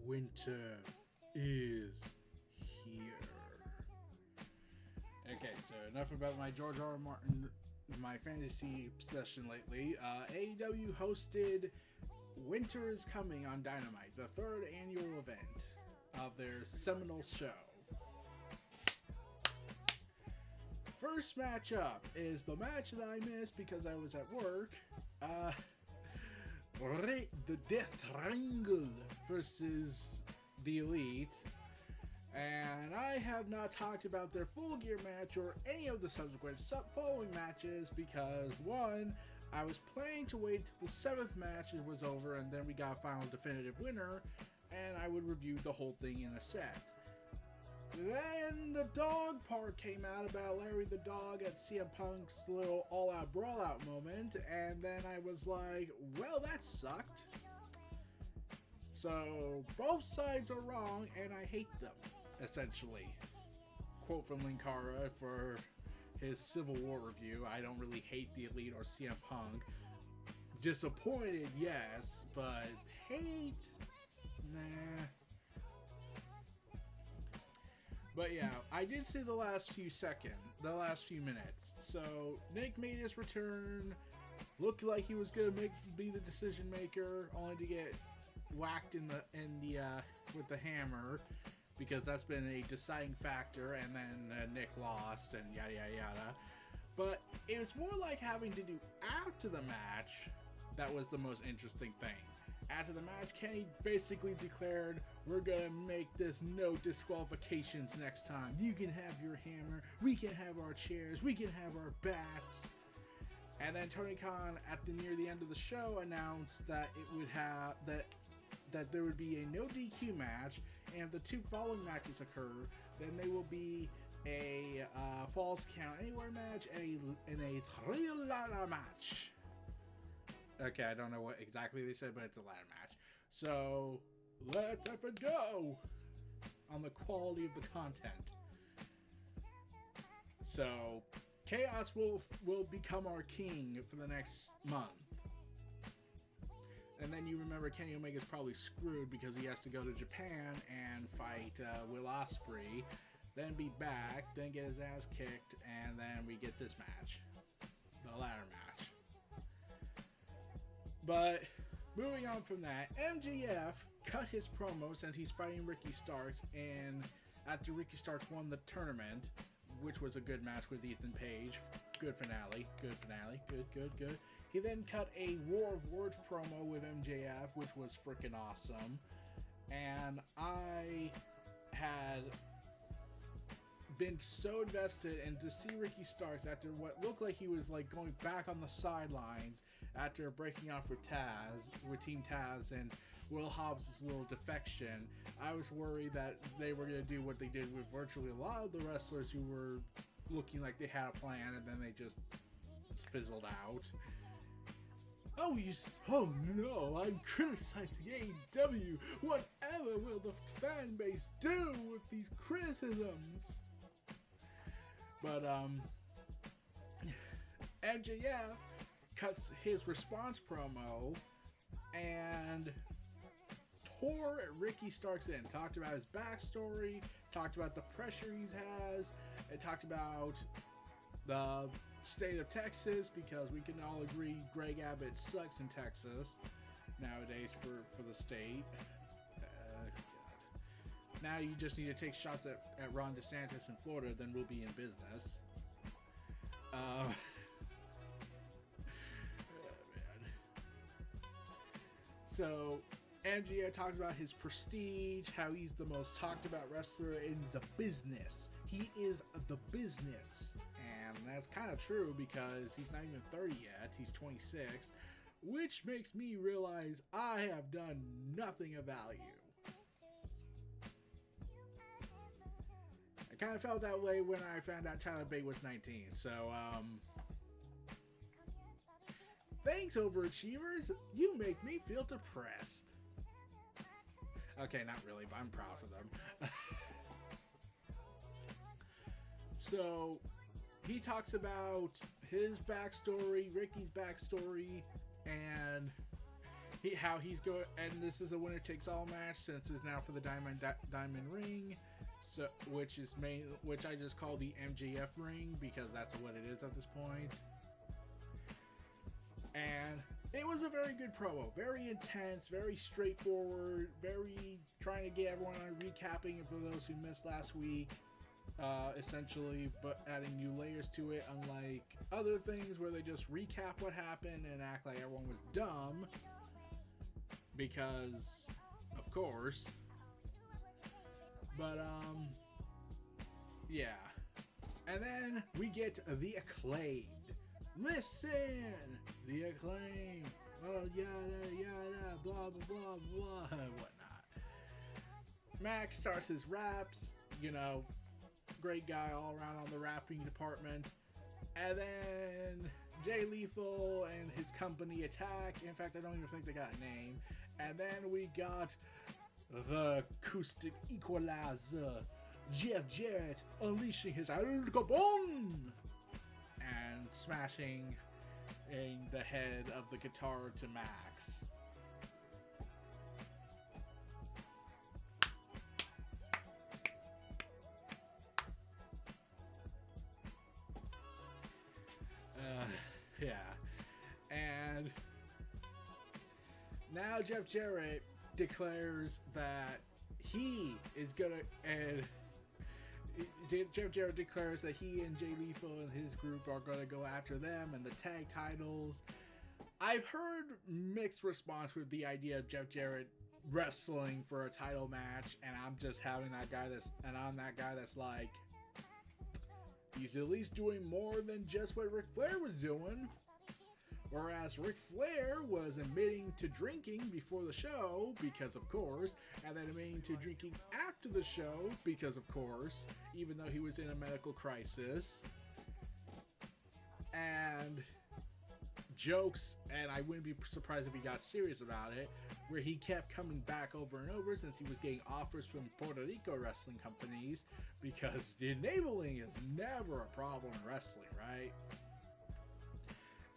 Winter is here. Okay, so enough about my George R. R. Martin, my fantasy obsession lately. AEW hosted Winter is Coming on Dynamite, the third annual event of their seminal show. First match up is the match that I missed because I was at work. The Death Triangle versus the Elite. And I have not talked about their Full Gear match or any of the subsequent following matches because, one, I was planning to wait till the 7th match was over and then we got a final definitive winner, and I would review the whole thing in a set. Then the dog part came out about Larry the Dog at CM Punk's little all-out brawl-out moment, and then I was like, well, that sucked. So, both sides are wrong, and I hate them, essentially. Quote from Linkara for his Civil War review, I don't really hate the Elite or CM Punk. Disappointed, yes, but hate? Nah. But yeah, I did see the last few minutes. So Nick made his return, looked like he was gonna be the decision maker, only to get whacked in the with the hammer, because that's been a deciding factor. And then Nick lost, and yada yada yada. But it was more like having to do after the match that was the most interesting thing. After the match, Kenny basically declared, we're gonna make this no disqualifications next time. You can have your hammer, we can have our chairs, we can have our bats. And then Tony Khan, near the end of the show, announced that it would have that there would be a no DQ match, and if the two following matches occur, then they will be a Falls Count Anywhere match and a three-ladder match. Okay, I don't know what exactly they said, but it's a ladder match. So, let's have a go on the quality of the content. So, Chaos will become our king for the next month. And then you remember Kenny Omega's probably screwed because he has to go to Japan and fight Will Ospreay, then be back, then get his ass kicked, and then we get this match. The ladder match. But moving on from that, MJF cut his promo since he's fighting Ricky Starks, and after Ricky Starks won the tournament, which was a good match with Ethan Page, good finale. Good. He then cut a War of Words promo with MJF, which was freaking awesome. And I had been so invested, and to see Ricky Starks after what looked like he was like going back on the sidelines after breaking off with Team Taz and Will Hobbs' little defection, I was worried that they were going to do what they did with virtually a lot of the wrestlers who were looking like they had a plan and then they just fizzled out. Oh no, I'm criticizing AEW. Whatever will the fan base do with these criticisms? But, MJF cuts his response promo and tore Ricky Starks in. Talked about his backstory, talked about the pressure he has, and talked about the state of Texas, because we can all agree Greg Abbott sucks in Texas nowadays for the state. God. Now you just need to take shots at Ron DeSantis in Florida, then we'll be in business. Man. So MJF talks about his prestige, how he's the most talked about wrestler in the business. He is the business. And that's kind of true because he's not even 30 yet. He's 26. Which makes me realize I have done nothing of value. I kind of felt that way when I found out Tyler Bate was 19. So, thanks, overachievers. You make me feel depressed. Okay, not really, but I'm proud for them. So, he talks about his backstory, Ricky's backstory, and how he's going, and this is a winner takes all match since it's now for the Diamond Ring, so which I just call the MJF ring because that's what it is at this point. And it was a very good promo, very intense, very straightforward, very trying to get everyone on recapping it for those who missed last week. Essentially, but adding new layers to it, unlike other things where they just recap what happened and act like everyone was dumb. Because, of course. But, yeah. And then we get the Acclaimed. Listen! The Acclaimed. Oh, yada, yada, blah, blah, blah, blah, and whatnot. Max starts his raps, you know, great guy all around on the rapping department. And then Jay Lethal and his company attack. In fact, I don't even think they got a name. And then we got the acoustic equalizer, Jeff Jarrett, unleashing his Al Capone and smashing in the head of the guitar to Max. Yeah. And now Jeff Jarrett declares that he is gonna, and Jeff Jarrett declares that he and Jay Lethal and his group are gonna go after them and the tag titles. I've heard mixed response with the idea of Jeff Jarrett wrestling for a title match, and I'm just having that guy I'm that guy that's like, he's at least doing more than just what Ric Flair was doing. Whereas Ric Flair was admitting to drinking before the show, because of course, and then admitting to drinking after the show, because of course, even though he was in a medical crisis. And jokes, and I wouldn't be surprised if he got serious about it, where he kept coming back over and over since he was getting offers from Puerto Rico wrestling companies, because enabling is never a problem in wrestling, right?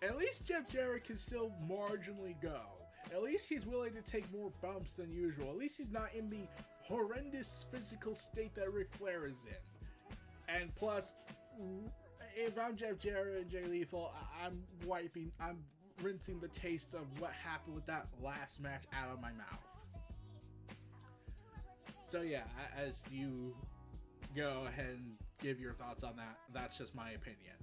At least Jeff Jarrett can still marginally go. At least he's willing to take more bumps than usual. At least he's not in the horrendous physical state that Ric Flair is in. And plus, if I'm Jeff Jarrett and Jay Lethal, I'm rinsing the taste of what happened with that last match out of my mouth. So yeah, as you go ahead and give your thoughts on that, that's just my opinion.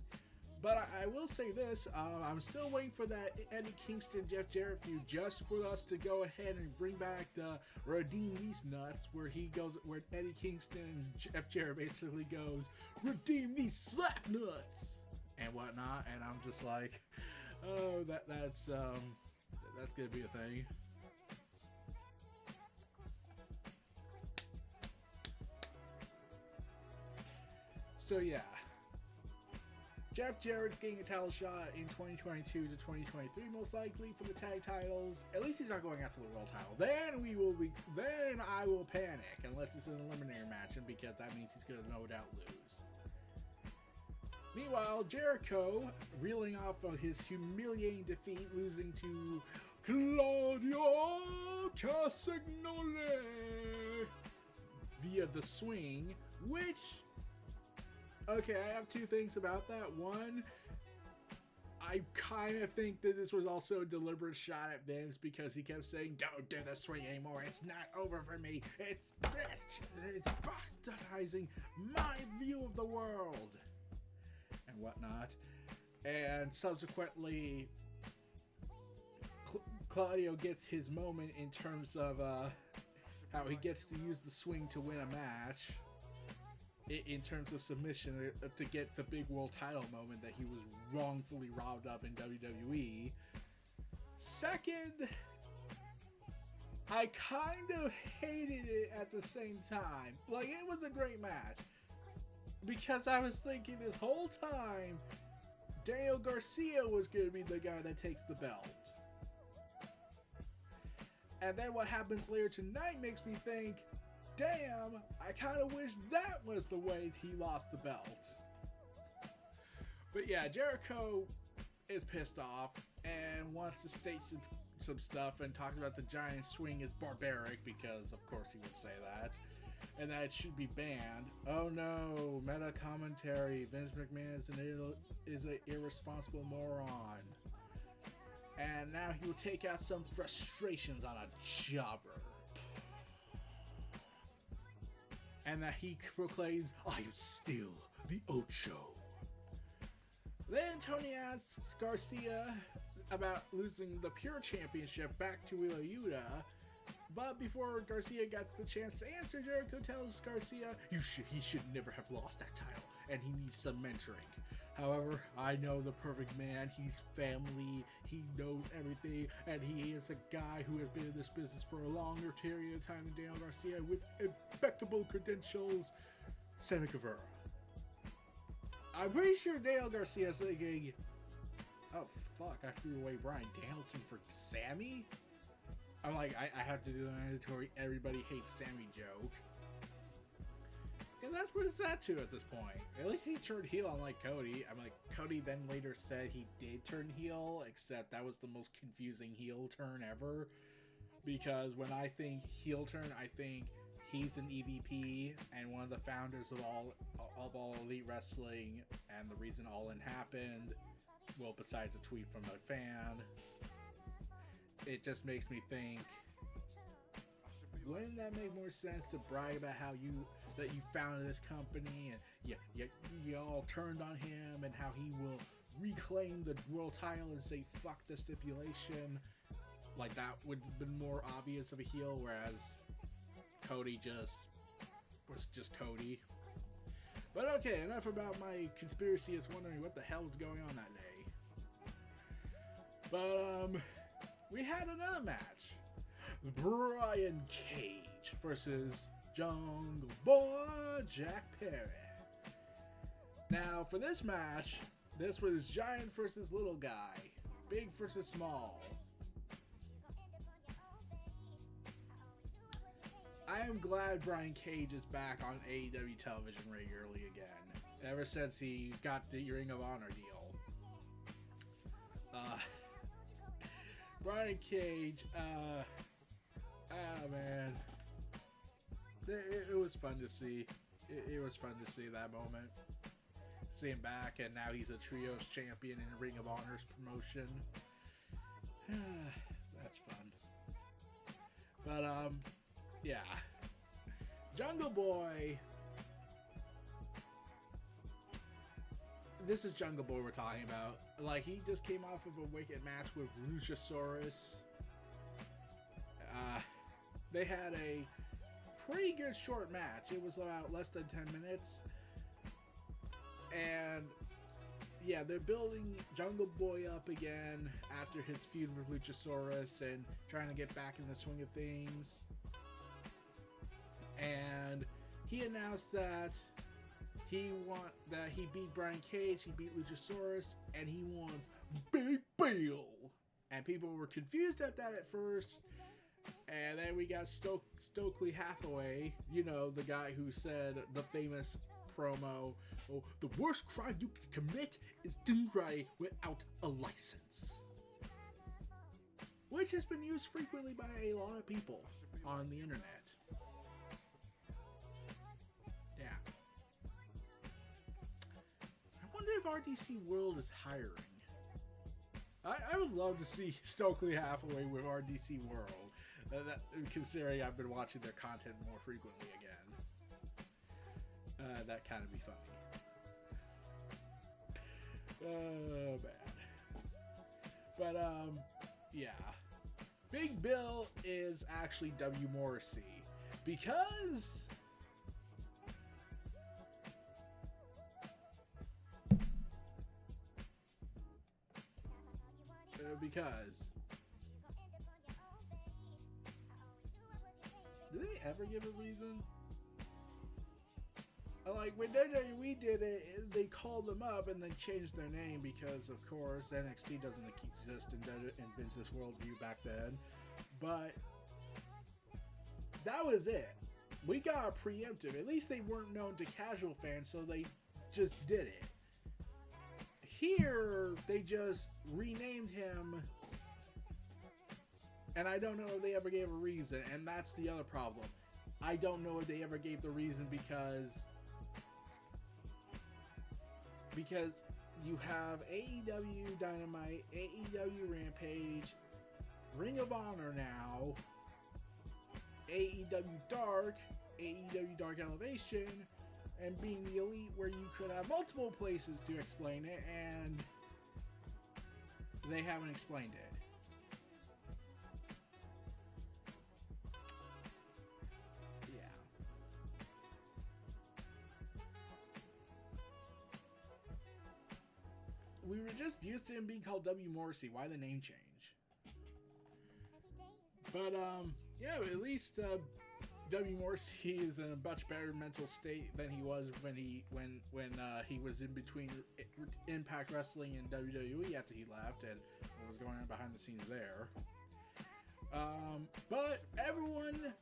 But I will say this, I'm still waiting for that Eddie Kingston Jeff Jarrett feud, just for us to go ahead and bring back the Redeem These Nuts, where Eddie Kingston and Jeff Jarrett basically goes, redeem these slap nuts and whatnot, and I'm just like, oh, that's gonna be a thing. So yeah, Jeff Jarrett's getting a title shot in 2022 to 2023, most likely, for the tag titles. At least he's not going after the world title. Then I will panic, unless it's an eliminator match, and because that means he's going to no doubt lose. Meanwhile, Jericho, reeling off of his humiliating defeat, losing to Claudio Castagnoli via the swing, which... okay, I have two things about that. One, I kind of think that this was also a deliberate shot at Vince, because he kept saying, don't do the swing anymore, it's not over for me, it's bastardizing my view of the world, and whatnot. And subsequently, Claudio gets his moment in terms of how he gets to use the swing to win a match, in terms of submission, to get the big world title moment that he was wrongfully robbed of in WWE. Second, I kind of hated it at the same time. Like, it was a great match, because I was thinking this whole time Daniel Garcia was going to be the guy that takes the belt. And then what happens later tonight makes me think, damn, I kind of wish that was the way he lost the belt. But yeah, Jericho is pissed off and wants to state some stuff and talked about the giant swing is barbaric, because of course he would say that, and that it should be banned. Oh no, meta commentary. Vince McMahon is an irresponsible moron. And now he will take out some frustrations on a jobber. And that he proclaims, I am still the Ocho. Then Tony asks Garcia about losing the Pure Championship back to Wheeler Yuta. But before Garcia gets the chance to answer, Jericho tells Garcia he should never have lost that title, and he needs some mentoring. However, I know the perfect man. He's family, he knows everything, and he is a guy who has been in this business for a longer period of time than Daniel Garcia with impeccable credentials, Sammy Guevara. I'm pretty sure Daniel Garcia is thinking, oh fuck, I threw away Bryan Danielson for Sammy? I'm like, I have to do an mandatory everybody hates Sammy joke. Because that's what it's at to at this point. At least he turned heel unlike Cody. I'm like, Cody then later said he did turn heel, except that was the most confusing heel turn ever. Because when I think heel turn, I think he's an EVP and one of the founders of all Elite Wrestling, and the reason All In happened, well, besides a tweet from a fan, it just makes me think, wouldn't that make more sense to brag about how you founded this company and you all turned on him and how he will reclaim the world title and say fuck the stipulation? Like, that would have been more obvious of a heel, whereas Cody was just Cody. But okay, enough about my conspiracy is wondering what the hell was going on that day. But we had another match. Brian Cage versus Jungle Boy Jack Perry. Now, for this match, this was giant versus little guy, big versus small. I am glad Brian Cage is back on AEW television regularly again, ever since he got the Ring of Honor deal. Brian Cage, man, it was fun to see. It was fun to see that moment. See him back, and now he's a Trios champion in Ring of Honor's promotion. That's fun. But, yeah. Jungle Boy. This is Jungle Boy we're talking about. Like, he just came off of a wicked match with Luchasaurus. They had a pretty good short match. It was about less than 10 minutes. And yeah, they're building Jungle Boy up again after his feud with Luchasaurus and trying to get back in the swing of things. And he announced that he beat Brian Cage, he beat Luchasaurus, and he wants Big Bill. And people were confused at that at first. And then we got Stokely Hathaway, you know, the guy who said the famous promo, oh, the worst crime you can commit is doing right without a license. Which has been used frequently by a lot of people on the internet. Yeah. I wonder if RDC World is hiring. I would love to see Stokely Hathaway with RDC World. Considering I've been watching their content more frequently again. That kind of be funny. Oh, bad. But, yeah. Big Bill is actually W. Morrissey. Because... Did they ever give a reason? Like, when WWE did it, they called them up and then changed their name because, of course, NXT doesn't exist in Vince's worldview back then. But that was it. We got a preemptive. At least they weren't known to casual fans, so they just did it. Here, they just renamed him And I don't know if they ever gave a reason, and that's the other problem. I don't know if they ever gave the reason because you have AEW Dynamite, AEW Rampage, Ring of Honor now, AEW Dark, AEW Dark Elevation, and being the Elite, where you could have multiple places to explain it, and they haven't explained it. We were just used to him being called W. Morrissey. Why the name change? But, yeah, at least W. Morrissey is in a much better mental state than he was when he was in between Impact Wrestling and WWE after he left, and what was going on behind the scenes there. But everyone,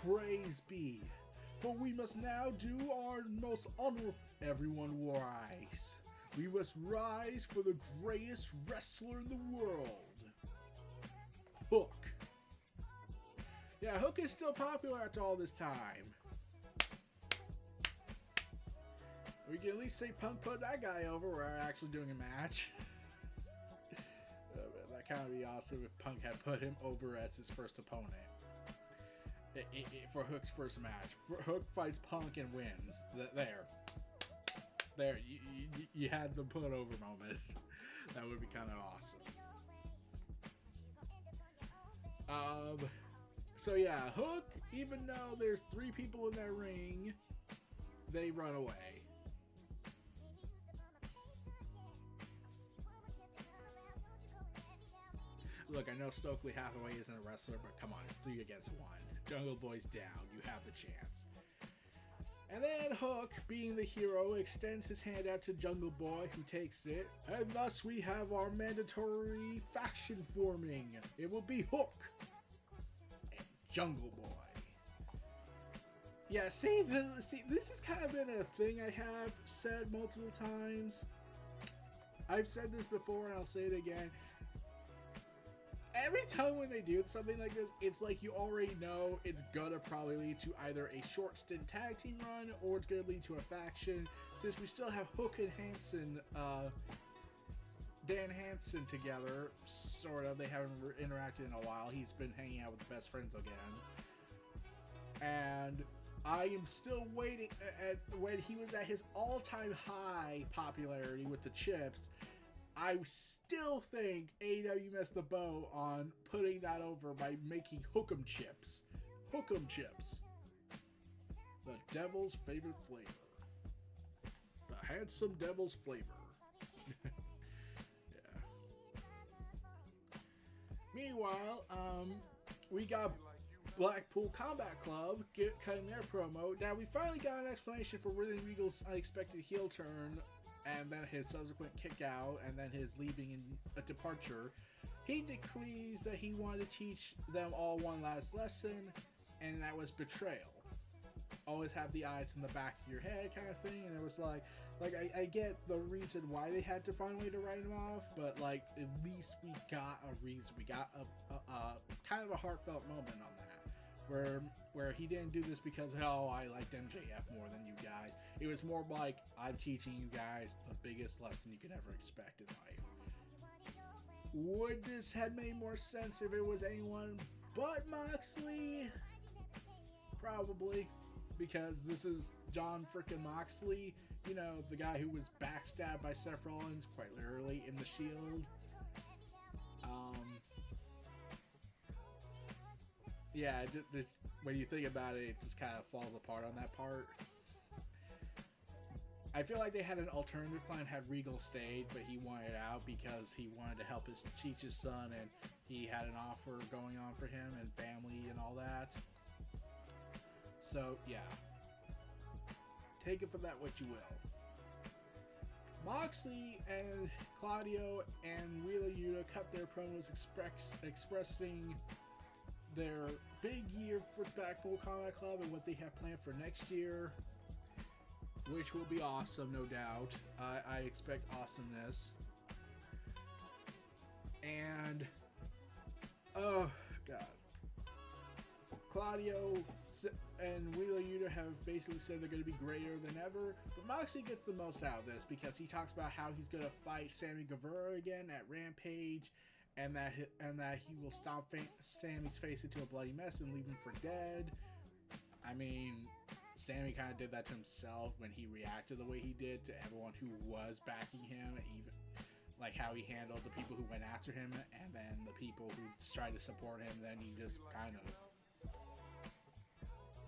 praise be, for we must now do our most honorable. Everyone rise. We must rise for the greatest wrestler in the world, Hook. Yeah, Hook is still popular after all this time. We can at least say Punk put that guy over. We're actually doing a match. That kind of be awesome if Punk had put him over as his first opponent. For Hook's first match. Hook fights Punk and wins. There, you had the put over moment. That would be kind of awesome. So yeah, Hook, even though there's 3 people in that ring, they run away. Look, I know Stokely Hathaway isn't a wrestler, but come on, it's 3 against 1. Jungle Boy's down. You have the chance. And then Hook, being the hero, extends his hand out to Jungle Boy, who takes it. And thus we have our mandatory faction forming. It will be Hook and Jungle Boy. Yeah, see, this has kind of been a thing I have said multiple times. I've said this before and I'll say it again. Every time when they do something like this, it's like you already know it's gonna probably lead to either a short stint tag team run or it's gonna lead to a faction. Since we still have Hook and Hansen, Dan Hansen together, sort of. They haven't interacted in a while. He's been hanging out with the best friends again. And I am still waiting at when he was at his all-time high popularity with the Chips. I still think AEW missed the boat on putting that over by making Hook'em Chips. Hook'em Chips. The devil's favorite flavor. The handsome devil's flavor. Yeah. Meanwhile, we got Blackpool Combat Club cutting their promo. Now, we finally got an explanation for William Regal's unexpected heel turn, and then his subsequent kick out, and then his leaving and a departure. He decrees that he wanted to teach them all one last lesson, and that was betrayal. Always have the eyes in the back of your head kind of thing, and it was like I get the reason why they had to find a way to write him off, but like at least we got a reason. We got a kind of a heartfelt moment on that. Where he didn't do this because, oh, I liked MJF more than you guys. It was more like, I'm teaching you guys the biggest lesson you could ever expect in life. Would this have made more sense if it was anyone but Moxley? Probably. Because this is Jon frickin' Moxley. You know, the guy who was backstabbed by Seth Rollins, quite literally, in the Shield. Yeah, when you think about it, it just kind of falls apart on that part. I feel like they had an alternative plan had Regal stayed, but he wanted out because he wanted to help teach his son, and he had an offer going on for him and family and all that. So, yeah. Take it for that what you will. Moxley and Claudio and Wheeler Yuta cut their promos expressing their big year for Blackpool Combat Club and what they have planned for next year, which will be awesome, no doubt. I expect awesomeness. And oh Claudio and Wheeler Yuta have basically said they're going to be greater than ever, but Moxley gets the most out of this because he talks about how he's going to fight Sammy Guevara again at Rampage, and that he will stomp Sammy's face into a bloody mess and leave him for dead. I mean, Sammy kind of did that to himself when he reacted the way he did to everyone who was backing him, even like how he handled the people who went after him and then the people who tried to support him. Then he just kind of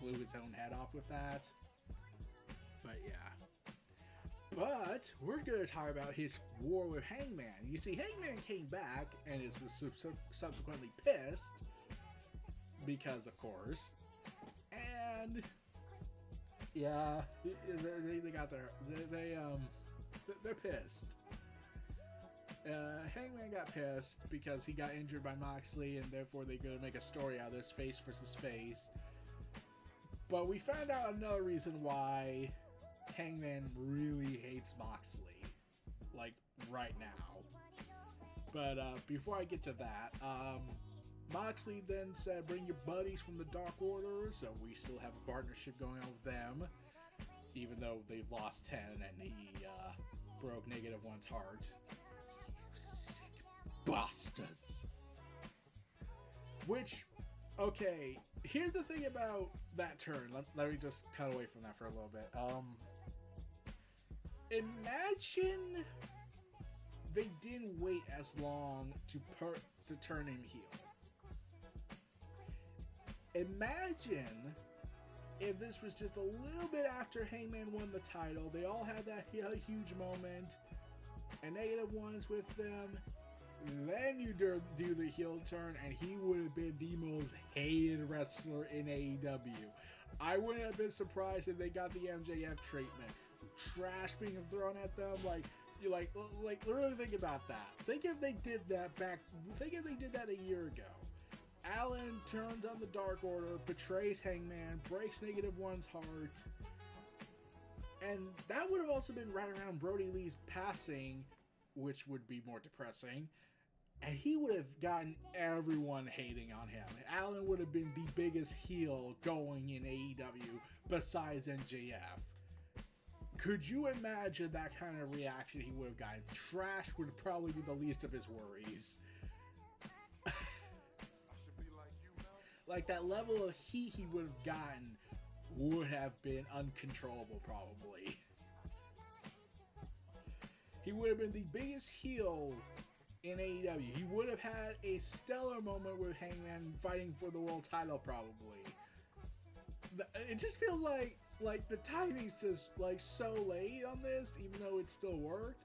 blew his own head off with that. But yeah. But we're going to talk about his war with Hangman. You see, Hangman came back and is subsequently pissed because, of course, and yeah, they got they're pissed. Hangman got pissed because he got injured by Moxley, and therefore they're going to make a story out of this, face versus face. But we found out another reason why Hangman really hates Moxley, like right now. But before I get to that, Moxley then said, bring your buddies from the Dark Order, so we still have a partnership going on with them, even though they've lost 10 and he broke Negative One's heart. Sick bastards. Which, okay, here's the thing about that turn. Let me just cut away from that for a little bit. Imagine they didn't wait as long to turn him heel. Imagine if this was just a little bit after Hangman won the title. They all had that huge moment, and Negative One's with them. Then you do the heel turn, and he would have been the most hated wrestler in AEW. I wouldn't have been surprised if they got the MJF treatment. Trash being thrown at them, like really think about that. Think if they did that a year ago. Allen turns on the Dark Order, betrays Hangman, breaks Negative One's heart, and that would have also been right around Brody Lee's passing, which would be more depressing, and he would have gotten everyone hating on him. Allen would have been the biggest heel going in AEW besides MJF. Could you imagine that kind of reaction he would have gotten? Trash would probably be the least of his worries. Like, that level of heat he would have gotten would have been uncontrollable, probably. He would have been the biggest heel in AEW. He would have had a stellar moment with Hangman fighting for the world title, probably. It just feels like the timing's just, like, so late on this, even though it still worked.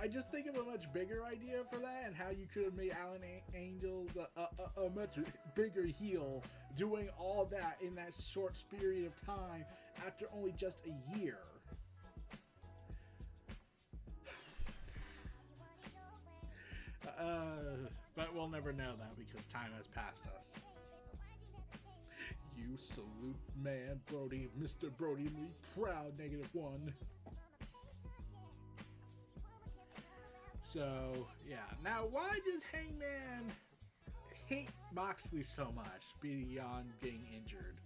I just think of a much bigger idea for that, and how you could have made Alan Angels a much bigger heel, doing all that in that short period of time after only just a year. But we'll never know that because time has passed us. You salute man Brody, Mr. Brody Lee, proud Negative One. So, yeah. Now, why does Hangman hate Moxley so much beyond getting injured?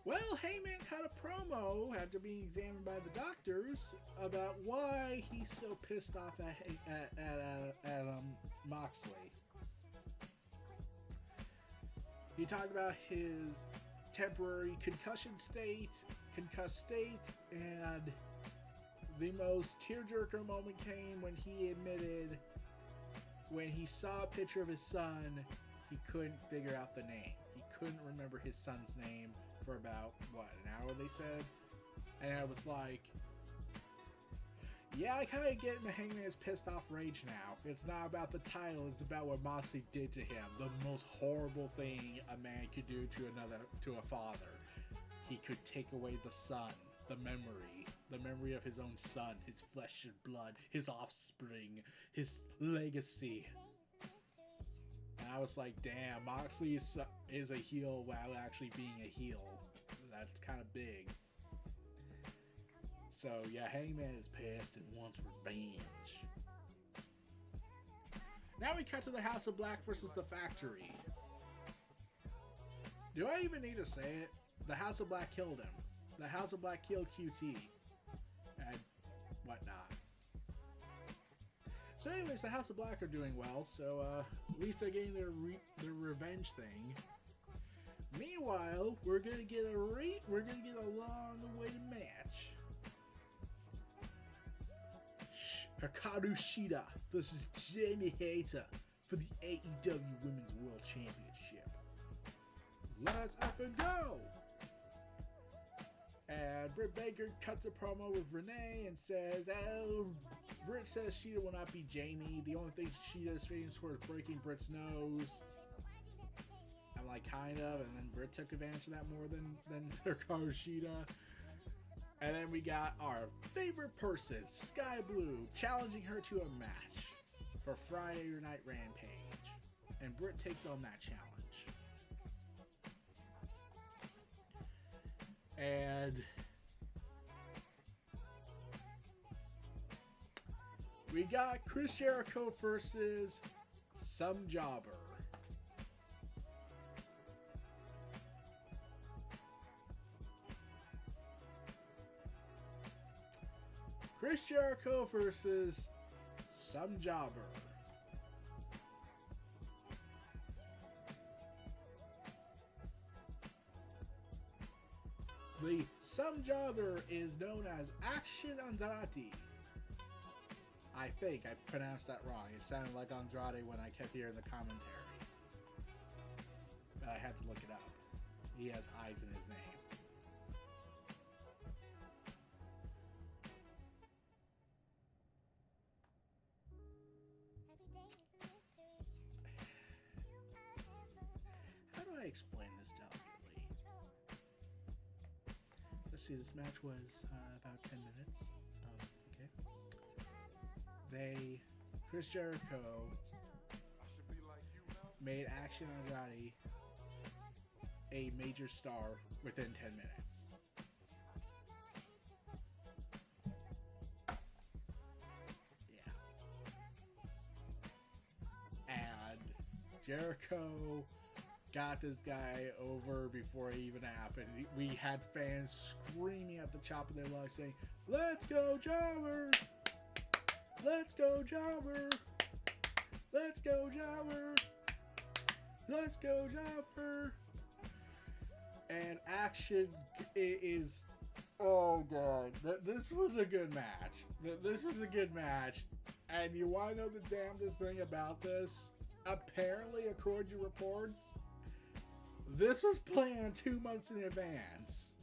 Well, Hangman cut a promo after being examined by the doctors about why he's so pissed off at Moxley. He talked about his temporary concussed state, and the most tearjerker moment came when he admitted when he saw a picture of his son, he couldn't figure out the name. He couldn't remember his son's name for about, an hour, they said? And I was like, yeah, I kind of get in the Hangman's pissed off rage now. It's not about the title, it's about what Moxley did to him. The most horrible thing a man could do to a father. He could take away the son, the memory of his own son, his flesh and blood, his offspring, his legacy. And I was like, damn, Moxley is a heel while actually being a heel. That's kind of big. So, yeah, Hangman is pissed and wants revenge. Now we cut to the House of Black versus the Factory. Do I even need to say it? The House of Black killed him. The House of Black killed QT. And whatnot. So anyways, the House of Black are doing well, so at least they're getting their revenge thing. Meanwhile, we're gonna get a long-awaited match. Hikaru Shida versus Jamie Hayter for the AEW Women's World Championship. Let's up and go! And Britt Baker cuts a promo with Renee and says, "Oh, Britt says Shida will not be Jamie. The only thing Shida is famous for is breaking Britt's nose." I'm like, kind of, and then Britt took advantage of that more than Hikaru Shida. And then we got our favorite person, Sky Blue, challenging her to a match for Friday Night Rampage. And Britt takes on that challenge. And we got Chris Jericho versus some jobber. Chris Jericho versus some jobber. The some jobber is known as Action Andrade. I think I pronounced that wrong. It sounded like Andrade when I kept hearing the commentary. But I had to look it up. He has eyes in his name. How do I explain this delicately? Let's see, this match was about 10 minutes. Okay. Chris Jericho made Action Andrade a major star within 10 minutes. Yeah. And Jericho got this guy over before it even happened. We had fans screaming at the top of their lungs saying, "Let's go, Jobber! Let's go, Jobber! Let's go, Jobber! Let's go, Jobber!" And Action is... Oh, God. This was a good match. This was a good match. And you want to know the damnedest thing about this? Apparently, according to reports, this was planned 2 months in advance.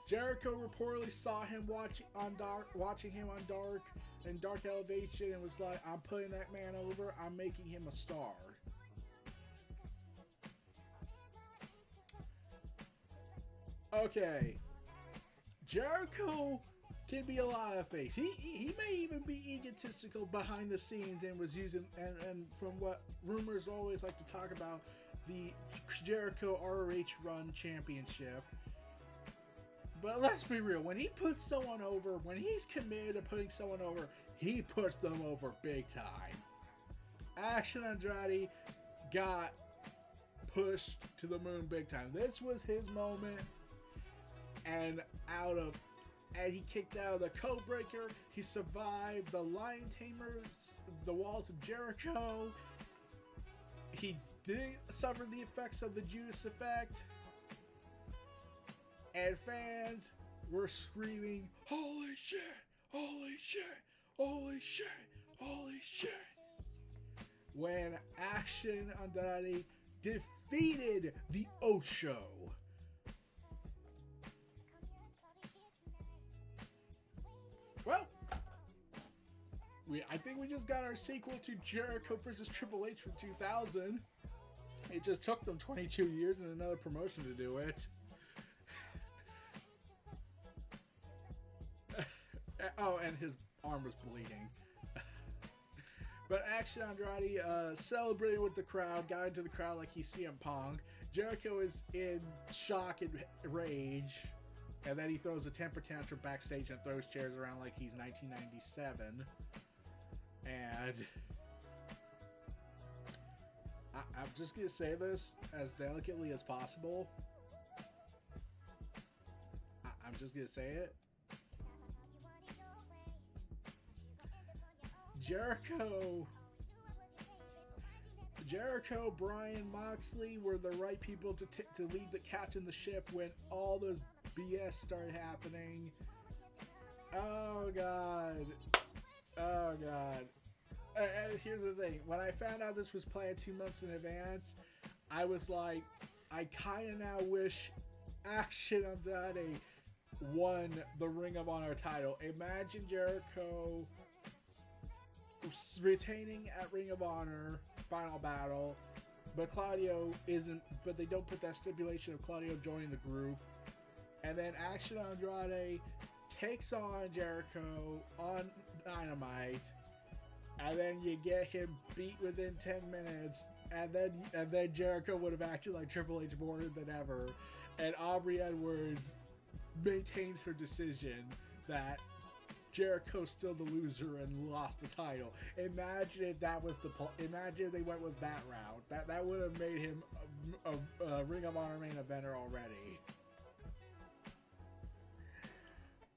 Jericho reportedly saw him watching him on Dark Elevation, and was like, "I'm putting that man over. I'm making him a star." Okay, Jericho can be a lot of things. He may even be egotistical behind the scenes and was using and from what rumors always like to talk about, the Jericho ROH Run Championship. But let's be real, when he puts someone over, when he's committed to putting someone over, he puts them over big time. Action Andrade got pushed to the moon big time. This was his moment, and he kicked out of the Code Breaker. He survived the Lion Tamers, the Walls of Jericho. He did suffer the effects of the Judas effect. And fans were screaming, "Holy shit! Holy shit! Holy shit! Holy shit!" when Action Andrade defeated the Ocho. Well, I think we just got our sequel to Jericho versus Triple H from 2000. It just took them 22 years and another promotion to do it. Oh, and his arm was bleeding. But Action Andrade celebrated with the crowd, got into the crowd like he's CM Punk. Jericho is in shock and rage. And then he throws a temper tantrum backstage and throws chairs around like he's 1997. And I'm just going to say this as delicately as possible. I'm just going to say it. Jericho, Bryan, Moxley were the right people to lead the catch in the ship when all those BS started happening. Oh, God. And here's the thing. When I found out this was planned 2 months in advance, I was like, I kind of now wish Action Andrade won the Ring of Honor title. Imagine Jericho retaining at Ring of Honor Final Battle, but they don't put that stipulation of Claudio joining the group, and then Action Andrade takes on Jericho on Dynamite, and then you get him beat within 10 minutes, and then Jericho would have acted like Triple H more than ever, and Aubrey Edwards maintains her decision that Jericho's still the loser and lost the title. Imagine if that was imagine if they went with that route. That would have made him a Ring of Honor main eventer already.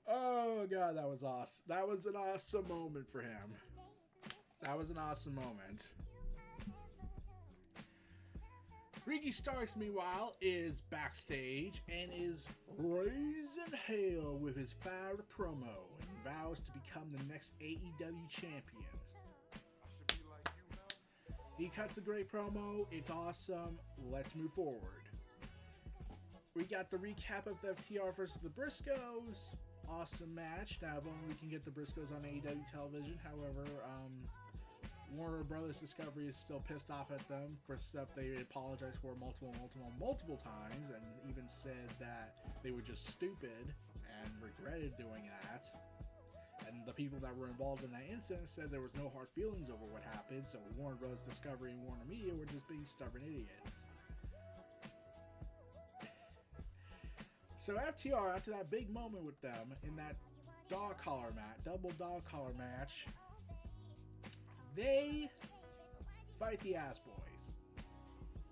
Oh God, that was awesome. That was an awesome moment for him. That was an awesome moment. Ricky Starks, meanwhile, is backstage and is raising hell with his fire promo and vows to become the next AEW champion. He cuts a great promo. It's awesome. Let's move forward. We got the recap of the FTR versus the Briscoes. Awesome match. Now, if only we can get the Briscoes on AEW television. However, Warner Brothers Discovery is still pissed off at them for stuff they apologized for multiple times, and even said that they were just stupid and regretted doing that. And the people that were involved in that incident said there was no hard feelings over what happened, so Warner Brothers Discovery and Warner Media were just being stubborn idiots. So FTR, after that big moment with them in that dog collar match, double dog collar match, they fight the Ass Boys,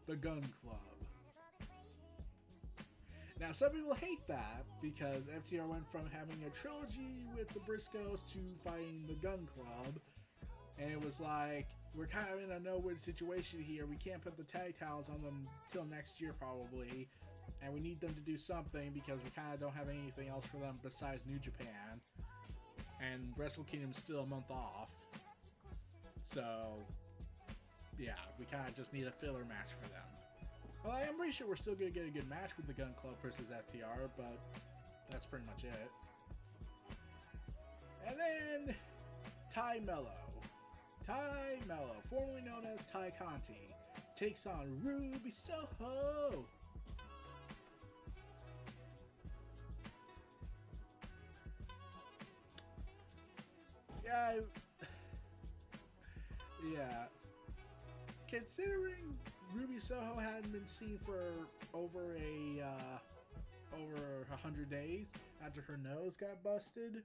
the Gun Club. Now, some people hate that because FTR went from having a trilogy with the Briscoes to fighting the Gun Club, and it was like, we're kind of in a no-win situation here. We can't put the tag titles on them till next year probably, and we need them to do something because we kind of don't have anything else for them besides New Japan, and Wrestle Kingdom's still a month off. So, yeah, we kind of just need a filler match for them. Well, I'm pretty sure we're still going to get a good match with the Gun Club versus FTR, but that's pretty much it. And then, Ty Mello, formerly known as Ty Conti, takes on Ruby Soho. Yeah. Considering Ruby Soho hadn't been seen for over 100 days after her nose got busted,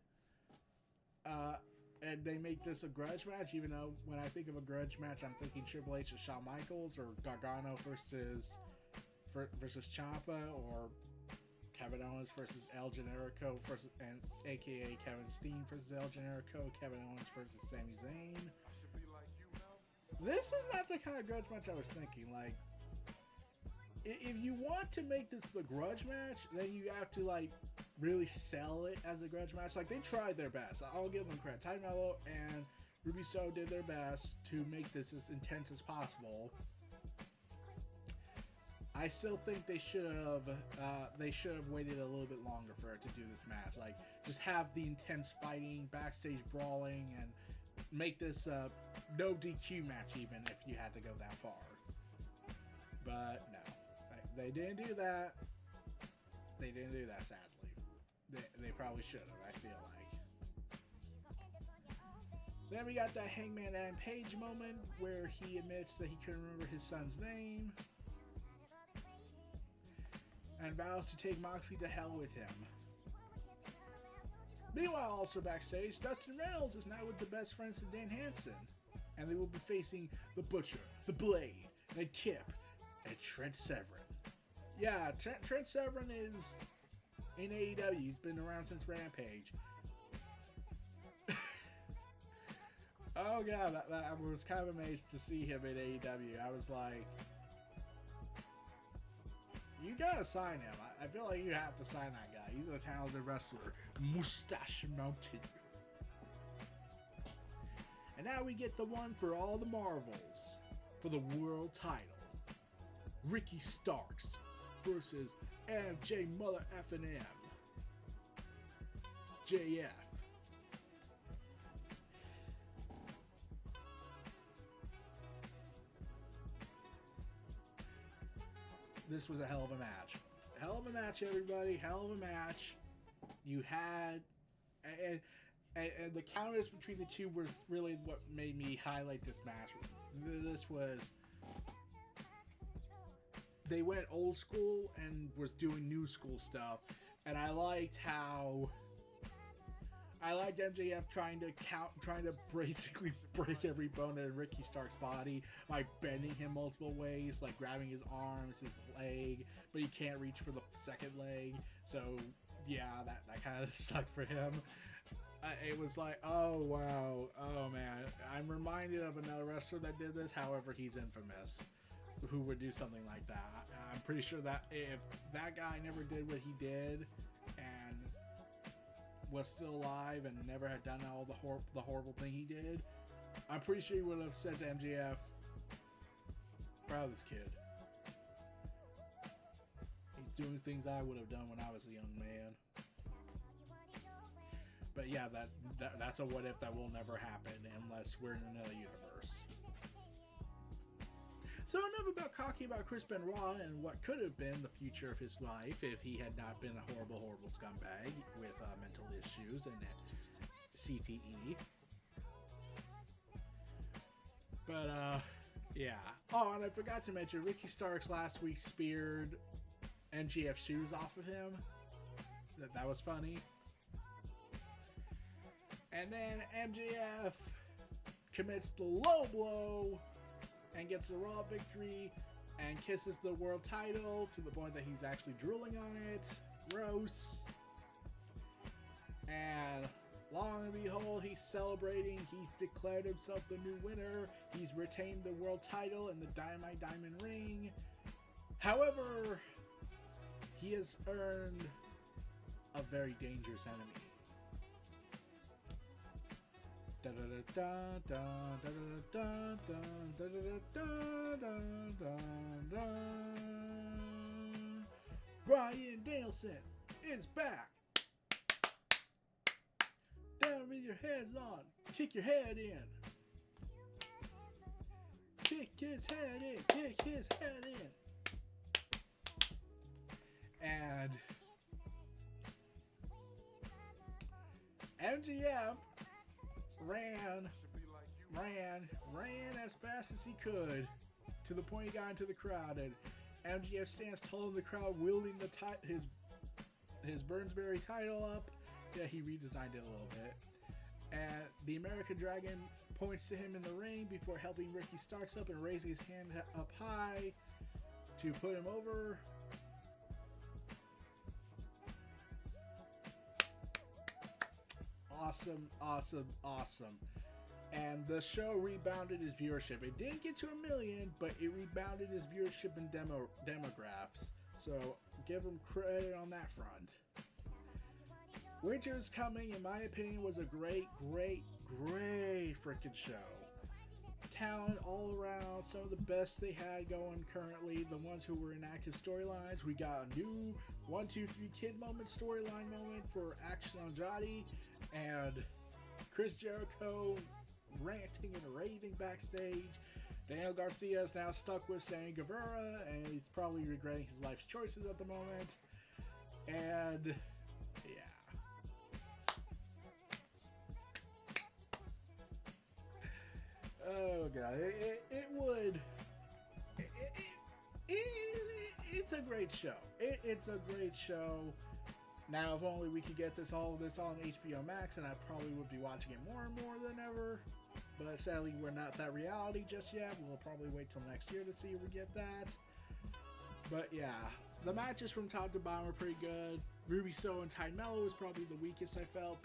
and they make this a grudge match, even though when I think of a grudge match, I'm thinking Triple H and Shawn Michaels, or Gargano versus Ciampa, or Kevin Owens versus El Generico versus, and aka Kevin Steen versus El Generico, Kevin Owens versus Sami Zayn. This is not the kind of grudge match I was thinking. Like, if you want to make this the grudge match, then you have to, like, really sell it as a grudge match. Like, they tried their best. I'll give them credit. Ty Mello and Ruby Soho did their best to make this as intense as possible. I still think they should have waited a little bit longer for it to do this match. Like, just have the intense fighting, backstage brawling, and make this no DQ match even if you had to go that far. But no, they didn't do that. They didn't do that, sadly. They probably should have, I feel like. Then we got that Hangman and Page moment where he admits that he couldn't remember his son's name and vows to take Moxley to hell with him. Meanwhile, also backstage, Dustin Reynolds is now with the Best Friends of Dan Hansen, and they will be facing the Butcher, the Blade, and Kip, and Trent Severin. Yeah, Trent Severin is in AEW. He's been around since Rampage. Oh god, I was kind of amazed to see him in AEW. I was like, you gotta sign him. I feel like you have to sign that guy. He's a talented wrestler. Mustache Mountain. And now we get the one for all the marvels for the world title. Ricky Starks versus MJ Mother F&M. JF. This was a hell of a match. Hell of a match, everybody. Hell of a match. You had... And the counters between the two was really what made me highlight this match. This was... They went old school and was doing new school stuff. And I liked how... I liked MJF trying to basically break every bone in Ricky Stark's body by bending him multiple ways, like grabbing his arms, his leg, but he can't reach for the second leg. So yeah, that kind of sucked for him. It was like, oh wow, oh man. I'm reminded of another wrestler that did this. However, he's infamous, who would do something like that. I'm pretty sure that if that guy never did what he did and was still alive and never had done all the horrible thing he did, I'm pretty sure he would have said to MJF, proud of this kid. He's doing things I would have done when I was a young man. But yeah, that's a what if that will never happen unless we're in another universe. So enough about cocky about Chris Benoit and what could have been the future of his life if he had not been a horrible, horrible scumbag with mental issues and CTE. But, yeah. Oh, and I forgot to mention, Ricky Starks last week speared MJF's shoes off of him. That was funny. And then MJF commits the low blow and gets a Raw victory and kisses the world title to the point that he's actually drooling on it. Gross. And long and behold, he's celebrating. He's declared himself the new winner. He's retained the world title and the Dynamite Diamond Ring. However, he has earned a very dangerous enemy. Bryan Danielson is back. Down with your heads on. Kick your head in. Kick his head in. Kick his head in. And MJF ran as fast as he could to the point he got into the crowd, and MJF stands tall in the crowd wielding his Burnsbury title up. Yeah, he redesigned it a little bit. And the American Dragon points to him in the ring before helping Ricky Starks up and raising his hand up high to put him over. Awesome. And the show rebounded his viewership. It didn't get to 1 million, but it rebounded his viewership and demographs. So give him credit on that front. Winter's Coming, in my opinion, was a great freaking show. Talent all around, some of the best they had going currently. The ones who were in active storylines. We got a new 1, 2, 3 kid moment, storyline moment for Action Andrade and Chris Jericho ranting and raving backstage. Daniel Garcia is now stuck with Sammy Guevara, and he's probably regretting his life's choices at the moment. And yeah. Oh god, it's a great show. It's a great show. Now, if only we could get all of this on HBO Max, and I probably would be watching it more and more than ever. But sadly, we're not that reality just yet. We'll probably wait till next year to see if we get that. But yeah, the matches from top to bottom were pretty good. Ruby Soho and Ty Mello was probably the weakest I felt.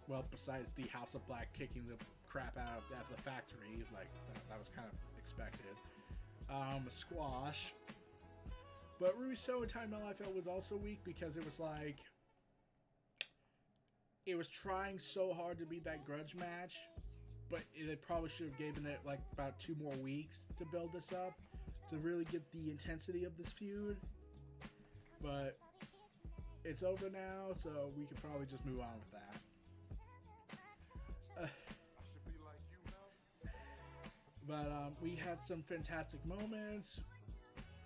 Well, besides the House of Black kicking the crap out at the factory, like that was kind of expected. A squash. But Ruby Soho and Ty Mello I felt was also weak because it was like it was trying so hard to be that grudge match, but they probably should have given it like about 2 more weeks to build this up to really get the intensity of this feud. But it's over now, so we can probably just move on with that. But we had some fantastic moments.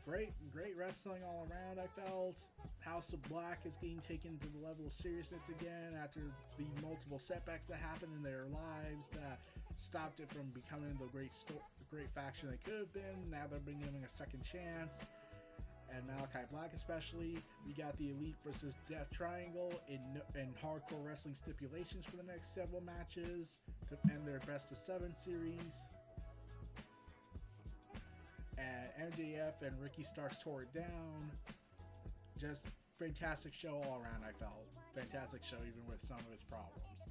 Great wrestling all around, I felt. House of Black is getting taken to the level of seriousness again after the multiple setbacks that happened in their lives that stopped it from becoming the great faction they could have been. Now they're being given a second chance. And Malachi Black especially. We got the Elite versus Death Triangle in hardcore wrestling stipulations for the next several matches to end their best of 7 series. And MJF and Ricky Starks tore it down. Just fantastic show all around, I felt. Fantastic show even with some of its problems.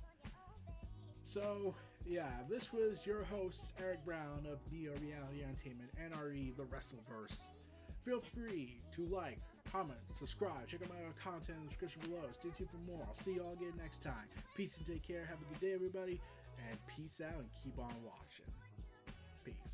So, yeah, this was your host, Eric Brown of Neo Reality Entertainment, NRE, the WrestleVerse. Feel free to like, comment, subscribe, check out my content in the description below. Stay tuned for more. I'll see you all again next time. Peace and take care. Have a good day, everybody. And peace out and keep on watching. Peace.